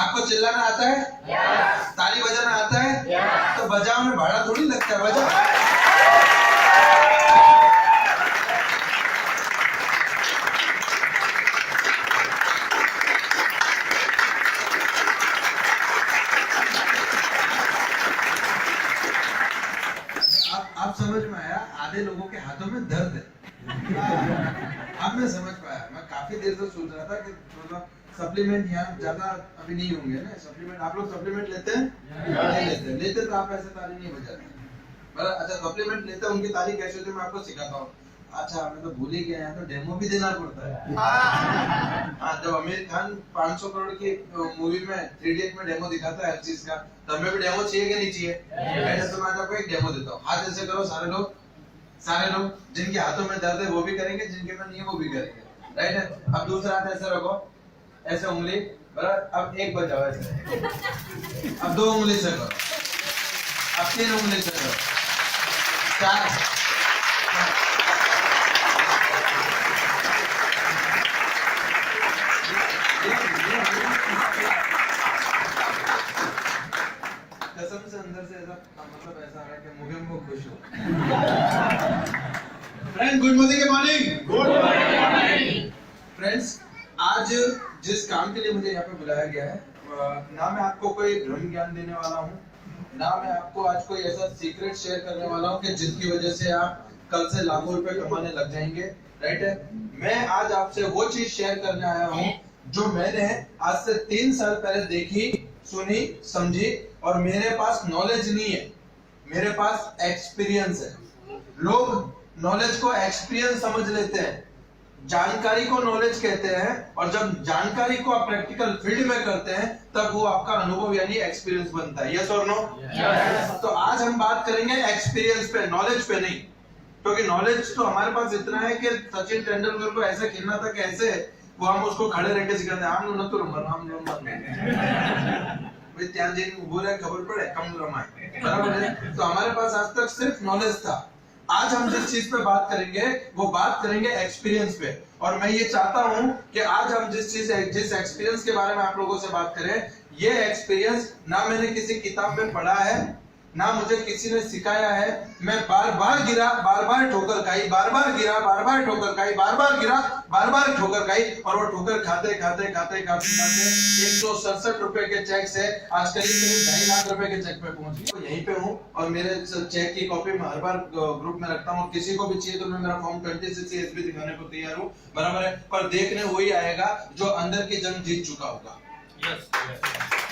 आपको चिल्लाना आता है? ताली बजाना आता है? तो बजाओ में भाड़ा थोड़ी लगता है, बजाओ। आप समझ में आया? आधे लोगों के हाथों में दर्द है। अब मैं समझ पाया। मैं काफी देर से सोच रहा था कि मतलब सप्लीमेंट यहाँ ज्यादा अभी नहीं होंगे ना। सप्लीमेंट आप लोग सप्लीमेंट लेते हैं? नहीं लेते। लेते तो आप ऐसे ताली नहीं बजाते। अच्छा, सप्लीमेंट लेते हैं, उनकी ताली कैसे होती है मैं आपको सिखाता हूँ। अच्छा, मैं तो भूल ही गया, तो डेमो भी देना पड़ता है। हाँ, जब आमिर खान 500 करोड़ की मूवी में 3 इडियट में डेमो दिखाता है हर चीज का, तो हमें भी डेमो चाहिए कि नहीं चाहिए? तो मैं आपको एक डेमो देता हूँ। हाथ ऐसे करो, सारे लोग जिनके हाथों में दर्द है वो भी करेंगे, जिनके में नहीं है वो भी करेंगे, राइट है? अब दूसरा हाथ ऐसे रखो, ऐसे उंगली बराबर। अब एक बजाओ ऐसे। अब 2 उंगली से करो, अब 3 उंगली से करो, 4। कसम से अंदर से ऐसा मतलब ऐसा आ रहा है कि मुझे वो खुश हो। Friend, good morning. Good morning friends. आज जिस काम के लिए मुझे यहाँ पे बुलाया गया है, ना मैं आपको कोई ब्रह्म ज्ञान देने वाला हूँ, ना मैं आपको आज कोई ऐसा सीक्रेट शेयर करने वाला हूँ कि जिसकी वजह से आप कल से लाखों रुपए कमाने लग जाएंगे, राइट है? मैं आज आपसे वो चीज शेयर करने आया हूँ जो मैंने आज से 3 साल पहले देखी, सुनी, समझी, और मेरे पास नॉलेज नहीं है, मेरे पास एक्सपीरियंस है। लोग नॉलेज को एक्सपीरियंस समझ लेते हैं, जानकारी को नॉलेज कहते हैं, और जब जानकारी को आप प्रैक्टिकल फील्ड में करते हैं तब वो आपका अनुभव यानी एक्सपीरियंस बनता है। यस और नो? तो आज हम बात करेंगे एक्सपीरियंस पे, नॉलेज पे नहीं। क्योंकि नॉलेज तो हमारे पास इतना है कि सचिन तेंदुलकर को ऐसे खेलना था कि ऐसे वो हम उसको खड़े रहकर सिखाते हैं। हम लोग त्यान जी बोले खबर पड़े कम रमाए, बराबर है? तो हमारे पास आज तक सिर्फ नॉलेज था। आज हम जिस चीज पे बात करेंगे वो बात करेंगे एक्सपीरियंस पे। और मैं ये चाहता हूं कि आज हम जिस एक्सपीरियंस के बारे में आप लोगों से बात करें, ये एक्सपीरियंस ना मैंने किसी किताब में पढ़ा है, ना मुझे किसी ने सिखाया है। मैं बार बार गिरा, बार बार ठोकर खाई, बार बार गिरा, बार बार ठोकर खाई, बार बार गिरा, बार बार ठोकर खाई, और वो ठोकर खाते खाते खाते खाते खाते 167 रुपए के चेक से आज करीब 2.5 लाख रुपए के चेक पे पहुंच गया। यहीं पे हूँ और मेरे चेक की कॉपी मैं हर बार ग्रुप में रखता हूँ। किसी को भी चाहिए तो मैं मेरा फॉर्म 26 एसबी दिखाने को तैयार हूँ, बराबर है? पर देखने वही आएगा जो अंदर की जंग जीत चुका होगा।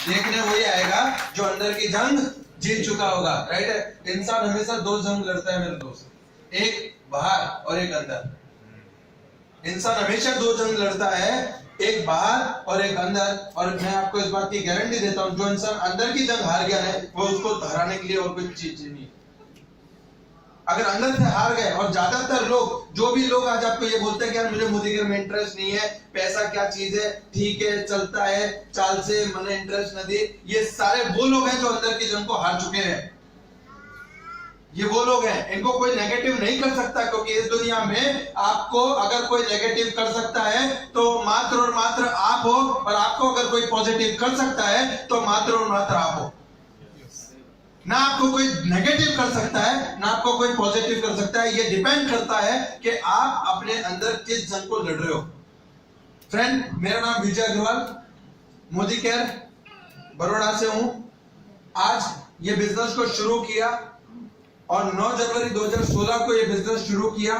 देखने वही आएगा जो अंदर की जंग जीत चुका होगा, राइट है? इंसान हमेशा 2 जंग लड़ता है मेरे दोस्त, एक बाहर और एक अंदर। इंसान हमेशा 2 जंग लड़ता है, एक बाहर और एक अंदर। और मैं आपको इस बात की गारंटी देता हूं, जो इंसान अंदर की जंग हार गया है वो उसको हराने के लिए और कोई चीज नहीं। अगर अंदर से हार गए, और ज्यादातर लोग, जो भी लोग आज आपको ये बोलते हैं कि यार मुझे मोदीगिरी में इंटरेस्ट नहीं है, पैसा क्या चीज है, ठीक है चलता है, चाल से मैंने इंटरेस्ट न दे, ये सारे वो लोग हैं जो अंदर की जंग को हार चुके हैं। ये वो लोग हैं, इनको कोई नेगेटिव नहीं कर सकता, क्योंकि इस दुनिया में आपको अगर कोई नेगेटिव कर सकता है तो मात्र और मात्र आप हो, और आपको अगर कोई पॉजिटिव कर सकता है तो मात्र और मात्र आप हो। ना आपको कोई नेगेटिव कर सकता है, ना आपको कोई पॉजिटिव कर सकता है। ये डिपेंड करता है कि आप अपने अंदर किस जंग को लड़ रहे हो। फ्रेंड, मेरा नाम विजय अग्रवाल, मोदी केयर बड़ौदा से हूं। आज ये बिजनेस को शुरू किया और 9 जनवरी 2016 को ये बिजनेस शुरू किया।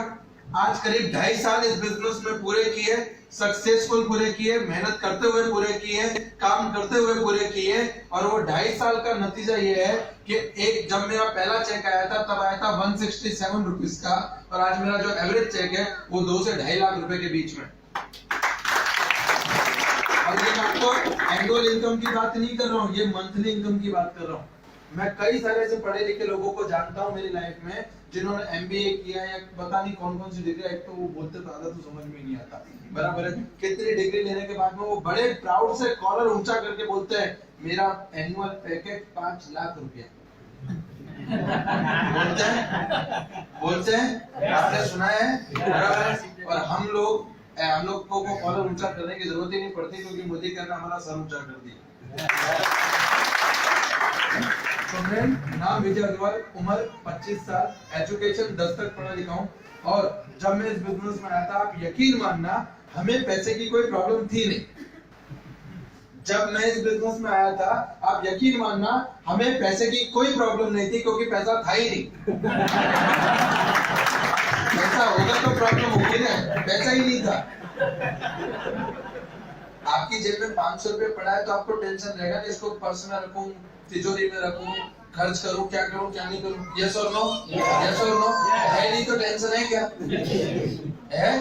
आज करीब 2.5 साल इस बिजनेस में पूरे किए, सक्सेसफुल पूरे किए, मेहनत करते हुए पूरे किए, काम करते हुए पूरे किए। और वो 2.5 साल का नतीजा ये है कि जब मेरा पहला चेक आया था तब आया था 167 रुपीज का, और आज मेरा जो एवरेज चेक है वो 2 से 2.5 लाख रुपए के बीच में। और ये मैं आपको एनुअल इनकम की बात नहीं कर रहा हूँ, ये मंथली इनकम की बात कर रहा हूँ। मैं कई सारे ऐसे पढ़े लिखे लोगों को जानता हूँ मेरी लाइफ में, जिन्होंने एमबीए किया या पता नहीं कौन कौन सी डिग्री, एक तो वो बोलते तो आधा तो समझ में नहीं आता, बराबर है? कितनी डिग्री लेने के बाद में वो बड़े प्राउड से कॉलर ऊंचा करके बोलते हैं मेरा एनुअल पैकेज 5 लाख रुपया। बोलते हैं, आपने सुना है, बराबर है? और हम लोग को कॉलर ऊंचा करने की जरूरत ही नहीं पड़ती, क्योंकि मोदी केयर ने हमारा सर ऊंचा कर दिया। नाम विजय अग्रवाल, उम्र 25 साल, एजुकेशन 10 तक पढ़ा लिखा हूँ। और जब मैं इस बिजनेस में आया था, आप यकीन मानना, हमें पैसे की कोई प्रॉब्लम थी नहीं। जब मैं इस बिजनेस में आया था, आप यकीन मानना, हमें पैसे की कोई प्रॉब्लम नहीं थी, क्योंकि पैसा था ही नहीं। पैसा होगा तो प्रॉब्लम होगी ना, पैसा ही नहीं था। आपकी जेब में 500 रुपए पड़ा है तो आपको टेंशन रहेगा कि इसको पर्स में रखूं, तिजोरी में रखूं, खर्च करूं, क्या नहीं करूं। यस और नो? यस और नो? है नहीं तो टेंशन है क्या? है,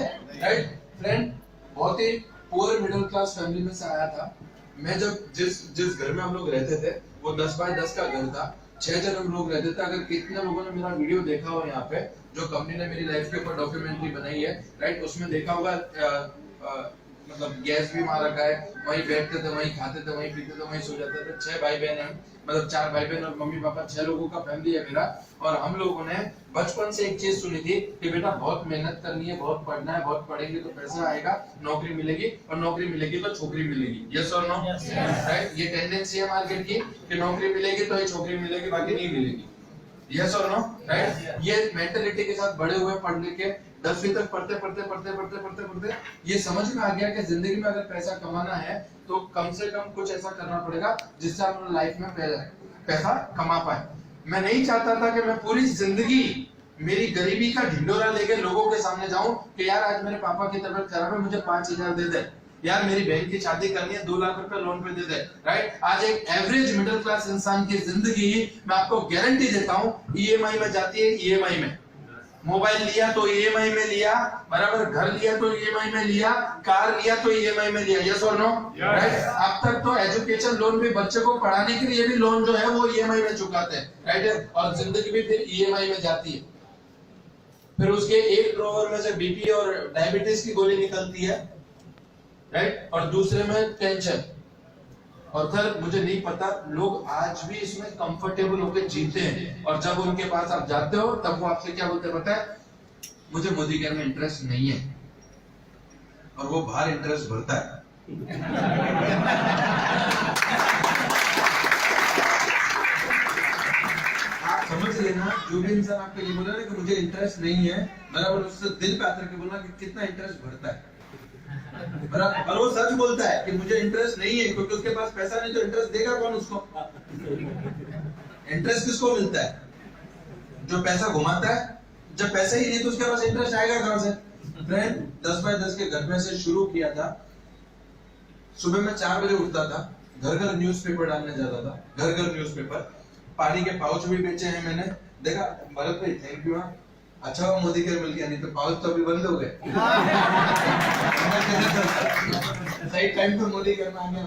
राइट फ्रेंड। बहुत ही पुअर मिडिल क्लास फैमिली में से आया था मैं। जब जिस घर में हम लोग रहते थे, वो 10 बाय 10 का घर था। 6 जन हम लोग रहते थे। अगर कितने लोगों ने मेरा वीडियो देखा हो यहाँ पे, जो कंपनी ने मेरी लाइफ के ऊपर डॉक्यूमेंट्री बनाई है, राइट, उसमें देखा होगा मतलब गैस भी वहां रखा है, वहीं बैठते थे, वहीं खाते थे, वहीं पीते थे, वहीं सो जाते थे। 6 भाई बहन हैं, मतलब 4 भाई बहन और मम्मी पापा, 6 लोगों का फैमिली है मेरा। और हम लोगों ने बचपन से एक चीज सुनी थी कि बेटा बहुत मेहनत करनी है, बहुत पढ़ना है, बहुत पढ़ेंगे तो पैसा आएगा, नौकरी मिलेगी, और नौकरी मिलेगी तो छोकरी मिलेगी। यस और नो? राइट। ये टेंडेंसी है मार्केट की कि नौकरी मिलेगी तो ही छोकरी मिलेगी, बाकी नहीं मिलेगी। यस और नो? राइट। ये मेंटालिटी के साथ बड़े हुए, पढ़ लिख के 10वीं तक पढ़ते ये समझ में आ गया कि जिंदगी में अगर पैसा कमाना है तो कम से कम कुछ ऐसा करना पड़ेगा जिससे हम लाइफ में पैसा कमा पाए। मैं नहीं चाहता था कि मैं पूरी जिंदगी मेरी गरीबी का ढिंडोरा लेके लोगों के सामने जाऊं कि यार आज मेरे पापा की तबीयत खराब है, मुझे 5000 दे दे, यार मेरी बहन की शादी करनी है, 2 लाख रुपए लोन पे दे दे। राइट। आज एक एवरेज मिडिल क्लास इंसान की जिंदगी, मैं आपको गारंटी देता हूं, ईएमआई में जाती है। ईएमआई में मोबाइल लिया तो ईएमआई में लिया, बराबर, घर लिया तो ईएमआई में लिया, कार लिया तो ईएमआई में लिया। यस और नो? राइट। अब तक तो एजुकेशन लोन भी, बच्चे को पढ़ाने के लिए भी लोन जो है वो ईएमआई में चुकाते हैं। राइट। और जिंदगी भी फिर ईएमआई में जाती है। फिर उसके एक ड्रॉवर में से बीपी और डायबिटीज की गोली निकलती है, राइट, और दूसरे में टेंशन। और सर मुझे नहीं पता, लोग आज भी इसमें कंफर्टेबल होकर जीते हैं। और जब उनके पास आप जाते हो तब वो आपसे क्या बोलते हैं पता है? मुझे मोदी केयर में इंटरेस्ट नहीं है। और वो बाहर इंटरेस्ट भरता है। आप समझ लेना, जो भी इंसान आपको ये बोला ना कि मुझे इंटरेस्ट नहीं है, बराबर उससे दिल पे आकर के बोलना कि कितना इंटरेस्ट भरता है। और वो सच बोलता है कि मुझे इंटरेस्ट नहीं है, क्योंकि उसके पास पैसा नहीं तो इंटरेस्ट देगा कौन उसको? इंटरेस्ट किसको मिलता है? जो पैसा घुमाता है। जब पैसा ही नहीं तो उसके पास इंटरेस्ट आएगा कहां से? फ्रेंड, 10 बाय 10 के घर में से शुरू किया था। सुबह में 4 बजे उठता था, घर घर न्यूज़पेपर डालने जाता था, घर घर न्यूज़पेपर। पानी के पाउच भी बेचे हैं मैंने। देखा भरत भाई, थैंक यू। अच्छा वो मोदी केयर मिल गया, नहीं तो पाउच तो अभी बंद हो गए। सही टाइम पे मोदी केयर में आ गया,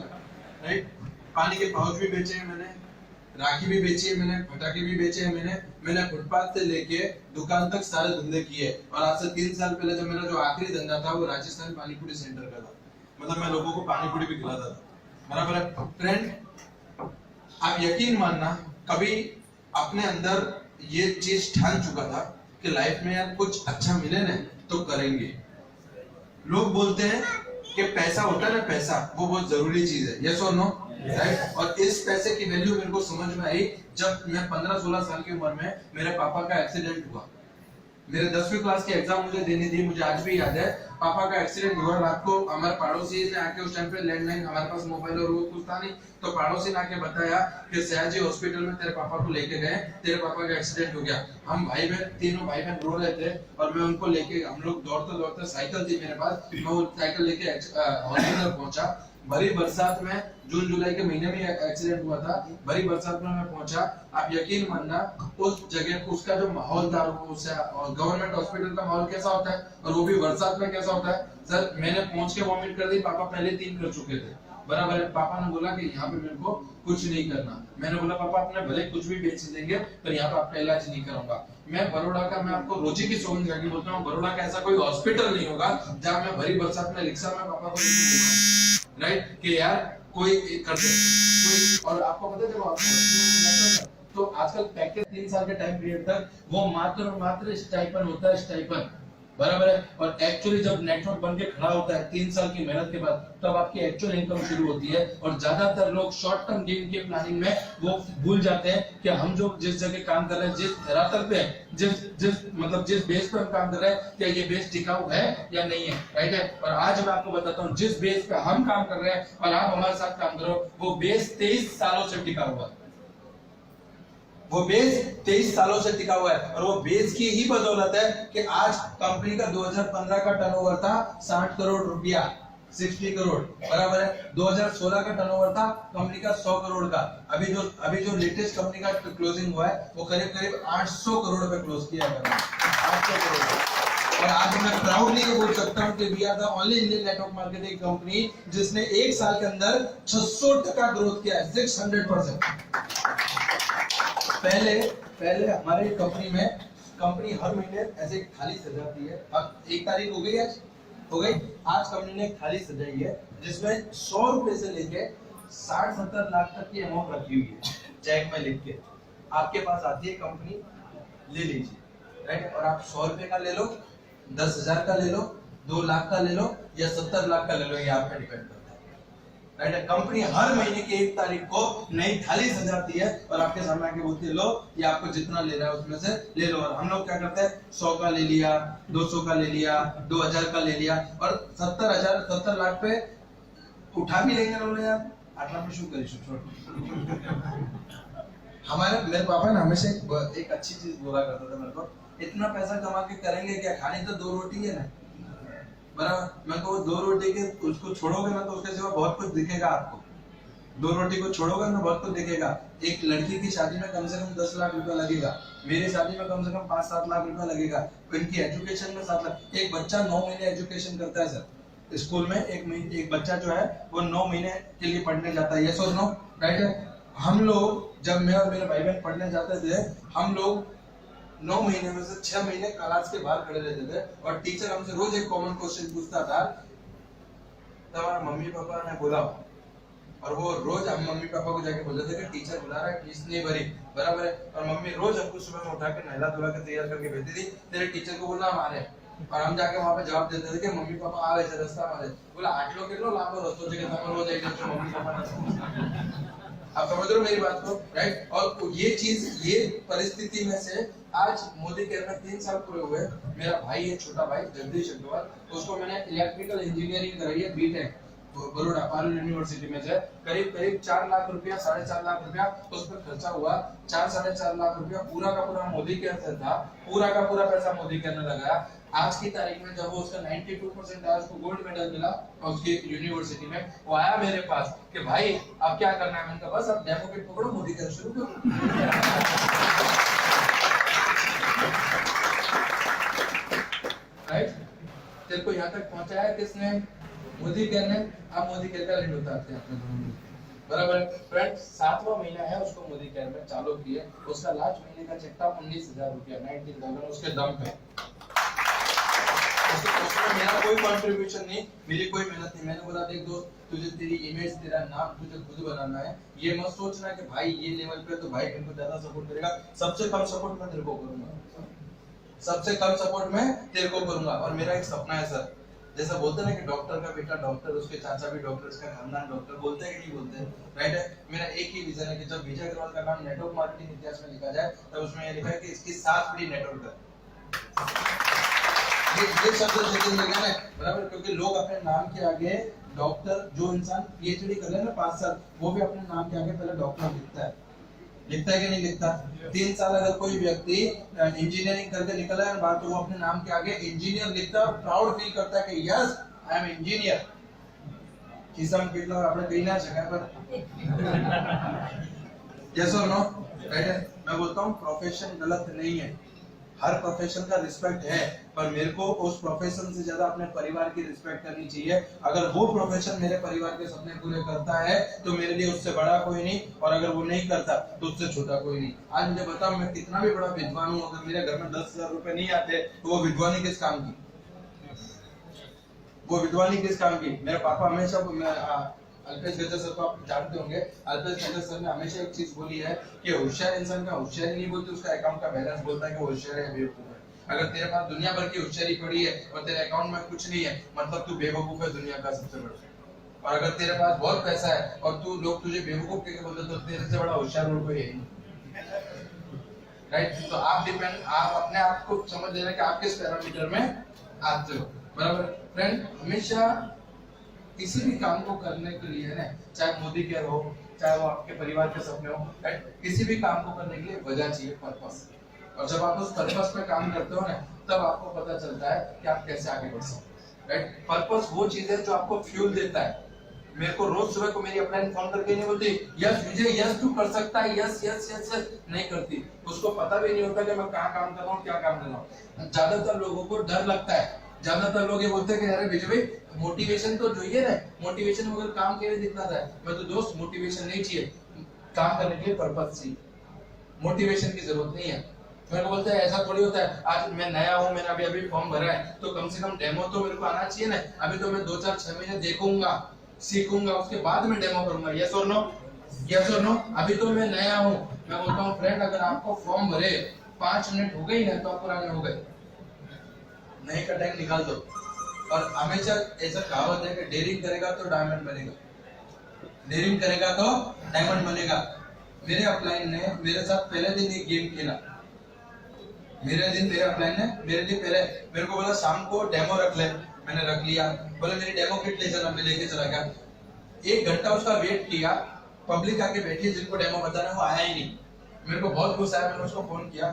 राइट। पानी के पाउच भी बेचे हैं मैंने, राखी भी बेची है मैंने, पटाखे भी बेचे हैं मैंने फुटपाथ से लेके दुकान तक सारे धंधे किए। और आज से 3 साल पहले जब मेरा जो आखिरी धंधा था वो राजस्थान पानीपुरी सेंटर का था। मतलब मैं लोगों को पानीपुरी भी खिलाता था, बराबर है। फ्रेंड, आप यकीन मानना, कभी अपने अंदर ये चीज ठान चुका था कि लाइफ में यार कुछ अच्छा मिले ना तो करेंगे। लोग बोलते हैं कि पैसा होता है ना, पैसा वो बहुत जरूरी चीज है। यस और नो? राइट। और इस पैसे की वैल्यू मेरे को समझ में आई जब मैं 15-16 साल की उम्र में मेरे पापा का एक्सीडेंट हुआ। मेरे 10वीं क्लास की एग्जाम मुझे देनी थी, मुझे आज भी याद है। पापा का एक्सीडेंट हुआ, रात को हमारे पड़ोसी ने आके, उस टाइम पे लैंडलाइन, हमारे पास मोबाइल और वो कुछ था नहीं, तो पड़ोसी ने आके बताया कि सयाजी हॉस्पिटल में तेरे पापा को लेके गए, तेरे पापा का एक्सीडेंट हो गया। हम भाई बहन, तीनों भाई बहन रो रहे थे और मैं उनको लेके, हम लोग दौड़ते दौड़ते, साइकिल थी मेरे पास, मैं वो साइकिल लेके हॉस्पिटल पहुंचा। भरी बरसात में, जून जुलाई के महीने में एक्सीडेंट हुआ था, भरी बरसात में मैं पहुंचा। आप यकीन मानना, उस जगह उसका जो माहौल था, गवर्नमेंट हॉस्पिटल का माहौल कैसा होता है और वो भी बरसात में कैसा होता है। सर मैंने पहुंच के वॉमिट कर दी, पापा पहले 3 कर चुके थे, बराबर है। पापा ने बोला कि यहाँ पे मेरे को कुछ नहीं करना। मैंने बोला पापा अपने भले कुछ भी बेच देंगे पर यहाँ पे आपका इलाज नहीं करूंगा। मैं बड़ौदा का, मैं आपको रोजी की सौगंध खाके बोलता हूँ, बड़ौदा का ऐसा कोई हॉस्पिटल नहीं होगा जहाँ मैं भरी बरसात में रिक्शा में पापा को, राइट, कि यार कोई कर दे कोई। और आपको पता है जब आप तो आजकल पैकेज 3 साल के टाइम पीरियड तक वो मात्र स्टाइपेंड होता है, स्टाइपेंड, बराबर है। और एक्चुअली जब नेटवर्क बन के खड़ा होता है 3 साल की मेहनत के बाद, तब आपकी एक्चुअल इनकम शुरू होती है। और ज्यादातर लोग शॉर्ट टर्म गेन की प्लानिंग में वो भूल जाते हैं कि हम जो जिस जगह काम कर रहे हैं, जिस धरातल पे जिस बेस पे हम काम कर रहे हैं, क्या ये बेस टिकाऊ है या नहीं है, राइट है। और आज मैं आपको बताता हूँ, जिस बेस पे हम काम कर रहे हैं और आप हमारे साथ काम करो, वो बेस 23 सालों से टिका हुआ है। वो बेस 23 सालों से टिका हुआ है। और वो बेस की ही बदौलत है कि आज कंपनी का 2015 का टर्नओवर था 60 करोड़ रुपया, 60 करोड़, बराबर है। 2016 का टर्नओवर था कंपनी का 100 करोड़ का। अभी जो लेटेस्ट कंपनी का क्लोजिंग हुआ है वो करीब 800 करोड़ पे क्लोज किया है, 800 करोड़। और आज मैं प्राउडली ये बोल सकता हूँ कि we are the only Indian network marketing company जिसने एक साल के अंदर 600% ग्रोथ किया है, 600%। पहले हमारे कंपनी हर महीने ऐसे थाली सजाती है। अब 1 तारीख हो गई, आज कंपनी ने एक थाली सजाई है जिसमें 100 रुपए से लेके 60-70 लाख तक की अमाउंट रखी हुई है, चेक में लिख के आपके पास आती है कंपनी, ले लीजिए, राइट। और आप 100 रुपए का ले लो, 10,000 का ले लो, 2 लाख का ले लो या 70 लाख का ले लो, ये आप पे डिपेंड करता है, राइट। कंपनी हर महीने की 1 तारीख को नई थाली सजाती है और आपके सामने आके बोलती है, लो ये आपको जितना लेना है उसमें से ले लो। और हम लोग क्या करते हैं, 100 का ले लिया, 200 का ले लिया, 2000 का ले लिया, और 70 लाख पे उठा भी लेंगे लोग यार, आटला पे शू करी मेरे पापा ने हमेशा एक अच्छी चीज बोला करता था मेरे को, इतना पैसा कमा के करेंगे क्या, खानी तो 2 रोटी है ना, बराबर। मैं को 2 रोटी के उसको छोड़ोगे ना तो उसके सिवा बहुत कुछ दिखेगा आपको, 2 रोटी को छोड़ोगे ना बहुत कुछ दिखेगा। एक लड़की की शादी में कम से कम 10 लाख रुपया लगेगा, मेरी शादी में कम से कम 5-7 लाख रुपया लगेगा, इनकी एजुकेशन में 7 लाख। एक बच्चा 9 महीने एजुकेशन करता है सर स्कूल में, एक बच्चा जो है वो 9 महीने के लिए पढ़ने जाता है, यस और नो, राइट है। हम लोग जब मैं और मेरे भाई बहन पढ़ने जाते थे, हम लोग 9 महीने में से 6 महीने क्लास के बाहर खड़े रहते थे और टीचर हमसे रोज एक कॉमन क्वेश्चन पूछता था, तुम्हारा मम्मी पापा ने बोला, और वो रोज हम मम्मी पापा को जाके बोलते थे कि टीचर बुला रहा है, फीस नहीं भरी, बराबर है। और मम्मी रोज हमको सुबह में उठा के नहला धुला के तैयार करके भेजती थी, तेरे टीचर को बोलना हमारे, और हम जाके वहां पे जवाब देते थे कि मम्मी पापा आ गए रास्ता हमारे, बोला 8 लोग कितनो लांबो रस्तो છે કે તમે રોજ એક જણ मम्मी पापा। आप समझ रहे हो मेरी बात को, राइट। और ये परिस्थिति में से आज मोदी केयर में 3 साल पूरे हुए। मेरा भाई है, छोटा भाई जगदीश अग्रवाल, उसको मैंने इलेक्ट्रिकल इंजीनियरिंग कराई है, बीटेक बड़ोड़ा पारुल यूनिवर्सिटी में से। करीब 4 लाख रुपया, 4.5 लाख रुपया उस पर खर्चा हुआ। 4-4.5 लाख रुपया पूरा का पूरा मोदी केयर से था, पूरा का पूरा पैसा मोदी केयर ने लगाया। आज की तारीख में जब वो उसका 92% आया, उसको गोल्ड मेडल मिला उसकी यूनिवर्सिटी में, वो आया मेरे पास कि भाई अब क्या करना है। मैंने कहा बस अब डेमो किट पकड़ो, मोदी केयर शुरू करो। राइट, तेरे को यहाँ तक पहुंचाया किसने, मोदी केयर ने। आप मोदी केयर का लिंक उतारते हैं अपने दोनों में, बराबर। फ्रेंड्स 7वां महीना है उसको मोदी केयर में चालू किए, उसका लास्ट महीने का चेक था 19,000 रुपया, 19,000 उसके दम पे। उसमें मेरा कोई कंट्रीब्यूशन नहीं, मेरी कोई मेहनत नहीं। मैंने बोला देख दोस्त, तुझे तेरी इमेज, तेरा नाम तुझे खुद बनाना है, ये मत सोचना कि भाई ये लेवल पे तो भाई मेरे को ज्यादा सपोर्ट करेगा। सबसे कम सपोर्ट मैं तेरे को करूंगा, सबसे कम सपोर्ट मैं तेरे को करूंगा। और मेरा एक सपना है सर, जैसा बोलते हैं ना कि डॉक्टर का बेटा डॉक्टर, उसके चाचा भी डॉक्टर, उसका खानदान डॉक्टर, बोलते हैं कि नहीं बोलते हैं, राइट है। मेरा एक ही विजन है कि जब विजय अग्रवाल का नाम नेटवर्क मार्केटिंग इतिहास में लिखा जाए तब उसमें ये लिखा है कि इसकी 7 पीढ़ी नेटवर्क है। ये शब्द जिंदगी है, बराबर। क्योंकि लोग अपने नाम के आगे डॉक्टर, जो इंसान पीएचडी कर रहे हैं ना 5 साल, वो भी अपने नाम के आगे पहले डॉक्टर लिखता है कि नहीं लिखता। 3 साल अगर कोई व्यक्ति इंजीनियरिंग करके निकला है बात, तो वो अपने नाम के आगे इंजीनियर लिखता है और प्राउड फील करता है कि यस आई एम इंजीनियर। किसम कितना आपने कहीं ना जगह पर यस और नो, राइट है। मैं बोलता हूँ प्रोफेशन गलत नहीं है, हर प्रोफेशन का रिस्पेक्ट है, पर मेरे को उस प्रोफेशन से ज्यादा अपने परिवार की रिस्पेक्ट करनी चाहिए। अगर वो प्रोफेशन मेरे परिवार के सपने पूरे करता है तो मेरे लिए उससे बड़ा कोई नहीं, और अगर वो नहीं करता तो उससे छोटा कोई नहीं। आज मुझे बताओ, मैं कितना भी बड़ा विद्वान हूँ, अगर मेरे घर में 10,000 रुपए नहीं आते तो वो विद्वानी किस काम की, वो विद्वानी किस काम की। मेरे पापा हमेशा, अल्पेश गजर सर को आप जानते होंगे, अल्पेश गजर सर ने हमेशा एक चीज बोली है कि होशियार इंसान का होशियारी नहीं बोलते, उसका अकाउंट का बैलेंस बोलता है कि वो होशियार है बेवकूफ है। अगर तेरे पास दुनिया भर की होशियारी पड़ी है और तेरे अकाउंट में कुछ नहीं है, मतलब तू बेवकूफ है दुनिया का सबसे बड़ा। और अगर तेरे पास बहुत पैसा है और तू लोग तुझे बेवकूफ कहकर बोलते तो तेरे से बड़ा होशियार और कोई है ही। राइट? तो आप अपने आप को समझ लेना कि आप किस पैरामीटर में आते हो, बराबर? फ्रेंड, हमेशा किसी भी काम को करने के लिए ना, चाहे मोदी केयर हो, चाहे वो आपके परिवार के सपने हो, राइट, किसी भी काम को करने के लिए वजह चाहिए, पर्पस। और जब आप उस पर्पस पे काम करते हो ना, तब आपको पता चलता है कि आप कैसे आगे बढ़ सकते, राइट? पर्पस वो चीज है जो आपको फ्यूल देता है। मेरे को रोज सुबह को मेरी अपलाइन फोन करके नहीं बोलती यस विजय, यस तू कर सकता है, यस यस यस नहीं करती। उसको पता भी नहीं होता कि मैं कहाँ काम कर रहा हूँ, क्या काम कर रहा हूँ। ज्यादातर लोगों को डर लगता है, ज्यादातर लोग ये बोलते हैं कि अरे विजय भाई मोटिवेशन तो चाहिए ना, मोटिवेशन वगैरह काम के लिए दिखता है। मैं तो दोस्त मोटिवेशन नहीं चाहिए, काम करने के लिए पर्पस चाहिए, मोटिवेशन की जरूरत नहीं है। मेरे को बोलते हैं ऐसा थोड़ी होता है, आज मैं नया हूँ, मैंने अभी अभी फॉर्म भरा है, तो कम से कम डेमो तो मेरे को आना चाहिए ना। अभी तो मैं 2-4-6 महीने देखूंगा, सीखूंगा, उसके बाद में डेमो करूंगा। यस और नो? यस और नो? अभी तो मैं नया हूँ। मैं बोलता हूँ फ्रेंड, अगर आपको फॉर्म भरे 5 मिनट हो गई ना तो आप पुराने हो गए, नहीं का टाइम निकाल दो। और हमेशा ऐसा कहावत है कि डेयरिंग करेगा तो डायमंड बनेगा, डेयरिंग करेगा तो डायमंड बनेगा। मेरे अपलाइन ने मेरे साथ पहले दिन एक गेम खेला, मेरे लिए पहले मेरे को बोला शाम को डेमो रख ले, मैंने रख लिया। बोले मेरी डेमो किट ले चला, मैं लेके चला गया। 1 घंटा उसका वेट किया, पब्लिक आके बैठी जिनको डेमो बताना है वो आया ही नहीं। मेरे को बहुत गुस्सा आया, मैंने उसको फोन किया,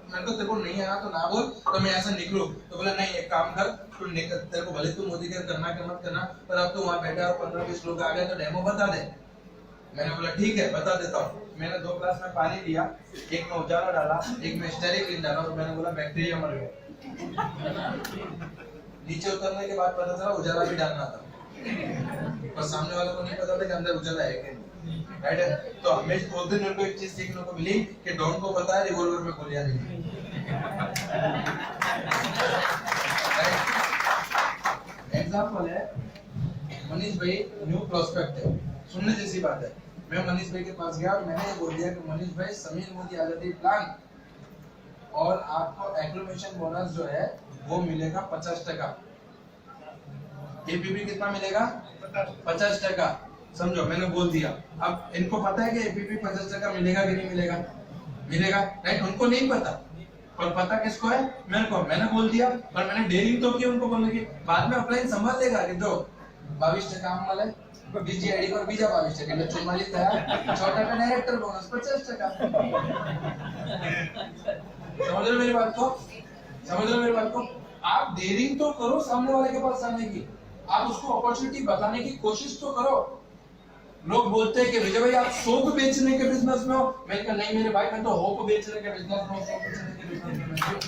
मैंने कहा तेरे को नहीं आया तो ना बोल, तो मैं ऐसा निकलूं। तो बोला नहीं, एक काम कर, तू निकल, तेरे को भले तू मोदी केयर करना कि मत करना, पर अब तो वहां बैठा और 15-20 लोग आ गए तो डेमो बता दे। मैंने बोला ठीक है बता देता हूँ। मैंने 2 ग्लास में पानी लिया, एक में उजाला डाला, एक में स्टेरिक डाला, और मैंने बोला बैक्टीरिया मर गए। नीचे उतरने के बाद पता चला उजाला भी डालना था, और सामने वाले को नहीं पता था कि अंदर उजाला है कि नहीं, राइट है? तो हमेशा उस दिन मेरे को एक चीज सीखने को मिली कि डॉन को पता है रिवॉल्वर में गोलियां नहीं। एग्जांपल है मनीष भाई, न्यू प्रोस्पेक्ट है, सुनने जैसी बात है। मैं मनीष भाई के पास गया और मैंने ये बोल दिया कि मनीष भाई समीर मोदी आजादी प्लान और आपको एक्लेमेशन बोनस जो है वो मिलेगा 50%। एपीपी कितना मिलेगा? 50%। समझो, मैंने बोल दिया। अब इनको पता है कि एपीपी 50% मिलेगा कि नहीं मिलेगा? मिलेगा, राइट? उनको नहीं पता, पर पता किसको है? मेरे को। मैंने बोल दिया, पर मैंने डेयरिंग तो की उनको बोलने की। बाद में अपलाइन संभाल लेगा कि दो 22% आम्हाला बीजी आईडी पर बीजा 22%, 44 तयार, छोटा का डायरेक्टर बोनस 50%। समझ रहे मेरी बात को? समझ रहे मेरी बात को? आप डेयरिंग तो करो सामने वाले के पास आने की, आप उसको अपॉर्चुनिटी बताने की कोशिश तो करो। लोग बोलते हैं कि विजय भाई आप सोप बेचने के बिजनेस में हो। मैंने कहा नहीं मेरे भाई, मैं तो होप बेचने के बिजनेस में हूं, सोप बेचने के बिजनेस में नहीं हूं।